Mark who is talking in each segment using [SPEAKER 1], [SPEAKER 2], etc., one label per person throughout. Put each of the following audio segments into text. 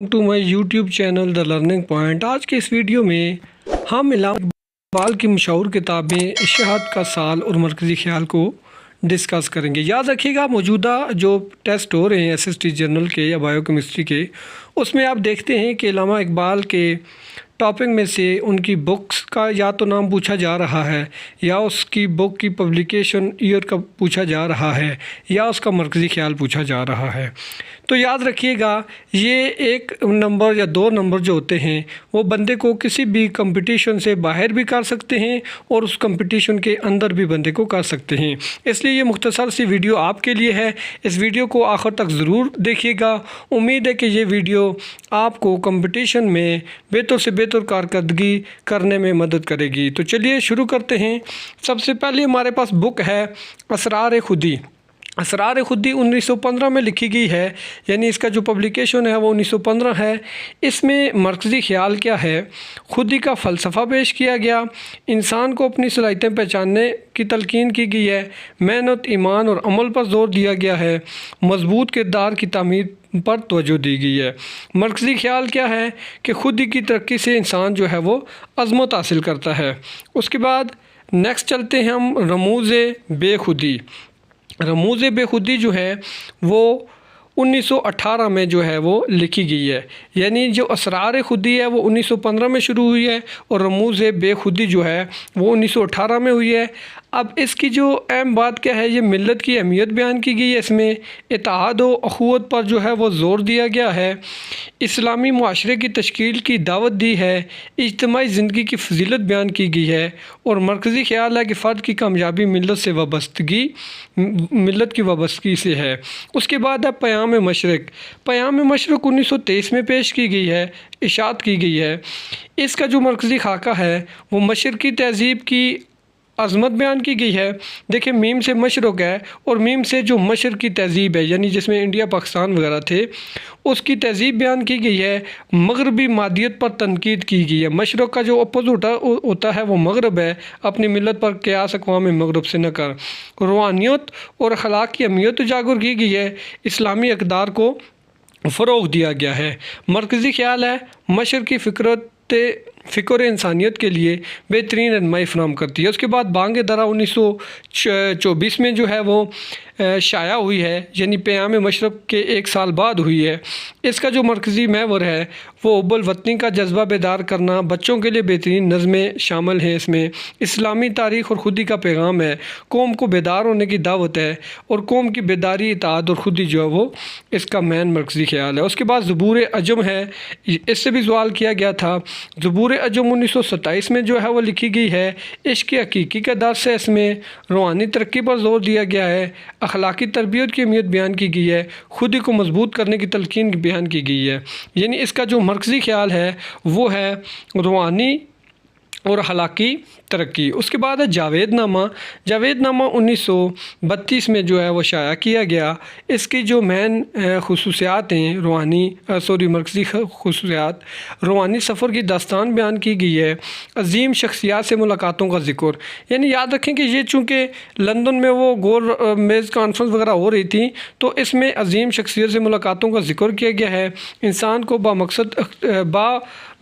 [SPEAKER 1] To my YouTube channel the learning point. آج کے اس video میں ہم علامہ اقبال کی مشہور کتابیں اشاعت کا سال اور مرکزی خیال کو ڈسکس کریں گے۔ یاد رکھیے گا موجودہ جو ٹیسٹ ہو رہے ہیں SST جنرل کے یا بایو کیمسٹری کے، اس میں آپ دیکھتے ہیں کہ علامہ اقبال کے ٹاپک میں سے ان کی بکس کا یا تو نام پوچھا جا رہا ہے، یا اس کی بک کی پبلیکیشن ایئر کا پوچھا جا رہا ہے، یا اس کا مرکزی خیال پوچھا جا رہا ہے۔ تو یاد رکھیے گا یہ ایک نمبر یا دو نمبر جو ہوتے ہیں وہ بندے کو کسی بھی کمپٹیشن سے باہر بھی کر سکتے ہیں اور اس کمپٹیشن کے اندر بھی بندے کو کر سکتے ہیں۔ اس لیے یہ مختصر سی ویڈیو آپ کے لیے ہے، اس ویڈیو کو آخر تک ضرور دیکھیے گا۔ امید ہے کہ یہ ویڈیو آپ کو کمپٹیشن میں بہتر سے بہتر کارکردگی کرنے میں مدد کرے گی۔ تو چلیے شروع کرتے ہیں۔ سب سے پہلے ہمارے پاس بک ہے اسرار خودی۔ اسرار خودی 1915 میں لکھی گئی ہے، یعنی اس کا جو پبلیکیشن ہے وہ 1915 ہے۔ اس میں مرکزی خیال کیا ہے؟ خودی کا فلسفہ پیش کیا گیا، انسان کو اپنی صلاحیتیں پہچاننے کی تلقین کی گئی ہے، محنت، ایمان اور عمل پر زور دیا گیا ہے، مضبوط کردار کی تعمیر پر توجہ دی گئی ہے۔ مرکزی خیال کیا ہے کہ خودی کی ترقی سے انسان جو ہے وہ عظمت حاصل کرتا ہے۔ اس کے بعد نیکسٹ چلتے ہیں ہم رموز بے خودی۔ رموز بے خودی جو ہے وہ 1918 میں جو ہے وہ لکھی گئی ہے، یعنی جو اسرار خودی ہے وہ 1915 میں شروع ہوئی ہے اور رموز بے خودی جو ہے وہ 1918 میں ہوئی ہے۔ اب اس کی جو اہم بات کیا ہے، یہ ملت کی اہمیت بیان کی گئی ہے، اس میں اتحاد و اخوت پر جو ہے وہ زور دیا گیا ہے، اسلامی معاشرے کی تشکیل کی دعوت دی ہے، اجتماعی زندگی کی فضیلت بیان کی گئی ہے، اور مرکزی خیال ہے کہ فرد کی کامیابی ملت کی وابستگی سے ہے۔ اس کے بعد ہے پیام مشرق۔ پیام مشرق 1923 میں پیش کی گئی ہے، اشاعت کی گئی ہے۔ اس کا جو مرکزی خاکہ ہے وہ مشرقی تہذیب کی عظمت بیان کی گئی ہے۔ دیکھیں میم سے مشرق ہے اور میم سے جو مشرقی تہذیب ہے، یعنی جس میں انڈیا پاکستان وغیرہ تھے، اس کی تہذیب بیان کی گئی ہے۔ مغربی مادیت پر تنقید کی گئی ہے۔ مشرق کا جو اپوزٹ ہوتا ہے وہ مغرب ہے، اپنی ملت پر قیاس اقوام مغرب سے نہ کر۔ روحانیت اور اخلاق کی اہمیت اجاگر کی گئی ہے، اسلامی اقدار کو فروغ دیا گیا ہے۔ مرکزی خیال ہے مشرقی فکر انسانیت کے لیے بہترین رہنمائی فراہم کرتی ہے۔ اس کے بعد بانگ درا 1924 میں جو ہے وہ شائع ہوئی ہے، یعنی پیام مشرق کے ایک سال بعد ہوئی ہے۔ اس کا جو مرکزی محور ہے وہ حب الوطنی کا جذبہ بیدار کرنا، بچوں کے لیے بہترین نظمیں شامل ہیں، اس میں اسلامی تاریخ اور خودی کا پیغام ہے، قوم کو بیدار ہونے کی دعوت ہے، اور قوم کی بیداری، اتحاد اور خودی جو ہے وہ اس کا مین مرکزی خیال ہے۔ اس کے بعد زبور عجم ہے، اس سے بھی سوال کیا گیا تھا۔ زبور عجم 1927 میں جو ہے وہ لکھی گئی ہے، عشق حقیقی کا درس ہے، اس میں روحانی ترقی پر زور دیا گیا ہے، اخلاقی تربیت کی اہمیت بیان کی گئی ہے، خودی کو مضبوط کرنے کی تلقین بیان کی گئی ہے۔ یعنی اس کا جو مرکزی خیال ہے وہ ہے روحانی اور اخلاقی ترقی۔ اس کے بعد ہے جاوید نامہ۔ جاوید نامہ 1932 میں جو ہے وہ شائع کیا گیا۔ اس کی جو مین خصوصیات ہیں مرکزی خصوصیات، روحانی سفر کی داستان بیان کی گئی ہے، عظیم شخصیات سے ملاقاتوں کا ذکر، یعنی یاد رکھیں کہ یہ چونکہ لندن میں وہ گول میز کانفرنس وغیرہ ہو رہی تھی، تو اس میں عظیم شخصیت سے ملاقاتوں کا ذکر کیا گیا ہے، انسان کو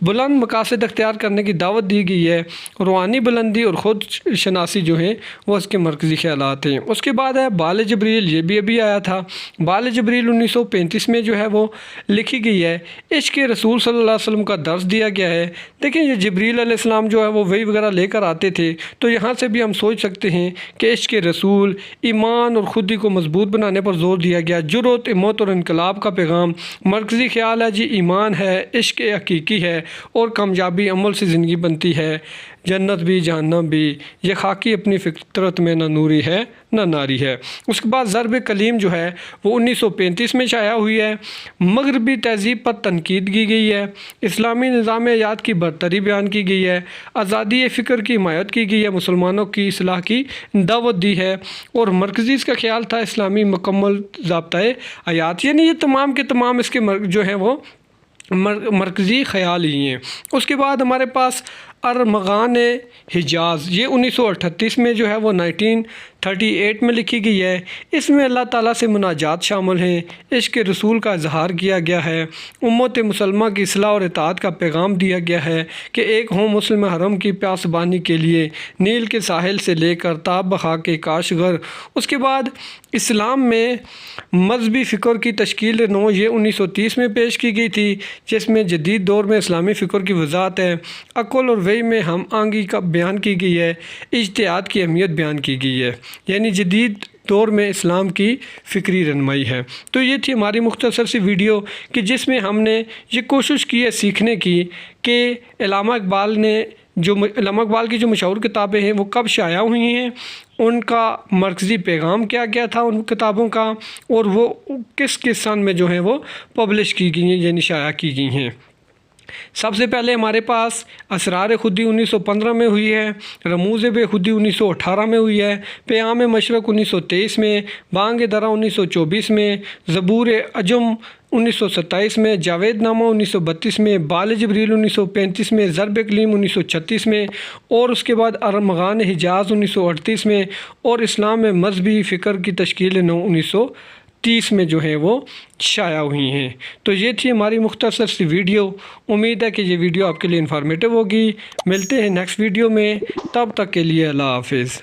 [SPEAKER 1] بلند مقاصد اختیار کرنے کی دعوت دی گئی ہے، روحانی بلندی اور خود شناسی جو ہیں وہ اس کے مرکزی خیالات ہیں۔ اس کے بعد ہے بال جبریل، یہ بھی ابھی آیا تھا۔ بال جبریل 1935 میں جو ہے وہ لکھی گئی ہے، عشق رسول صلی اللہ علیہ وسلم کا درس دیا گیا ہے۔ دیکھیں یہ جبریل علیہ السلام جو ہے وہ وحی وغیرہ لے کر آتے تھے، تو یہاں سے بھی ہم سوچ سکتے ہیں کہ عشق رسول، ایمان اور خودی کو مضبوط بنانے پر زور دیا گیا، جرأت، ہمت اور انقلاب کا پیغام۔ مرکزی خیال ہے جی ایمان ہے، عشق حقیقی ہے، اور کامیابی عمل سے زندگی بنتی ہے، جنت بھی جہنم بھی، یہ خاکی اپنی فطرت میں نہ نوری ہے نہ ناری ہے۔ اس کے بعد ضرب کلیم جو ہے وہ 1935 میں شائع ہوئی ہے، مغربی تہذیب پر تنقید کی گئی ہے، اسلامی نظام حیات کی برتری بیان کی گئی ہے، آزادی فکر کی حمایت کی گئی ہے، مسلمانوں کی اصلاح کی دعوت دی ہے، اور مرکزی اس کا خیال تھا اسلامی مکمل ضابطۂ حیات۔ یعنی یہ تمام کے تمام اس کے جو ہیں وہ مرکزی خیال ہی ہیں۔ اس کے بعد ہمارے پاس ارمغان حجاز، یہ 1938 میں جو ہے وہ 1938 میں لکھی گئی ہے۔ اس میں اللہ تعالیٰ سے مناجات شامل ہیں، عشق رسول کا اظہار کیا گیا ہے، امت مسلمہ کی اصلاح اور اطاعت کا پیغام دیا گیا ہے کہ ایک ہوں مسلم حرم کی پاسبانی کے لیے نیل کے ساحل سے لے کر تاب بخا کے کاشغر۔ اس کے بعد اسلام میں مذہبی فکر کی تشکیل نو، یہ 1930 میں پیش کی گئی تھی، جس میں جدید دور میں اسلامی فکر کی وضاحت ہے، عقل اور وحی میں ہم آہنگی کا بیان کی گئی ہے، اجتہاد کی اہمیت بیان کی گئی ہے، یعنی جدید دور میں اسلام کی فکری رہنمائی ہے۔ تو یہ تھی ہماری مختصر سی ویڈیو کہ جس میں ہم نے یہ کوشش کی ہے سیکھنے کی کہ علامہ اقبال کی جو مشہور کتابیں ہیں وہ کب شائع ہوئی ہیں، ان کا مرکزی پیغام کیا کیا تھا ان کتابوں کا، اور وہ کس کس سن میں جو ہیں وہ پبلش کی گئی ہیں یعنی شائع کی گئی ہیں۔ سب سے پہلے ہمارے پاس اسرار خودی 1915 میں ہوئی ہے، رموز بے خودی 1918 میں ہوئی ہے، پیام مشرق 1923 میں، بانگ درا 1924 میں، زبور عجم 1927 میں، جاوید نامہ 1932 میں، بال جبریل 1935 میں، ضرب اقلیم 1936 میں، اور اس کے بعد ارمغان حجاز 1938 میں، اور اسلام میں مذہبی فکر کی تشکیل نو 1930 میں جو ہیں وہ شائع ہوئی ہیں۔ تو یہ تھی ہماری مختصر سی ویڈیو، امید ہے کہ یہ ویڈیو آپ کے لیے انفارمیٹیو ہوگی۔ ملتے ہیں نیکسٹ ویڈیو میں، تب تک کے لیے اللہ حافظ۔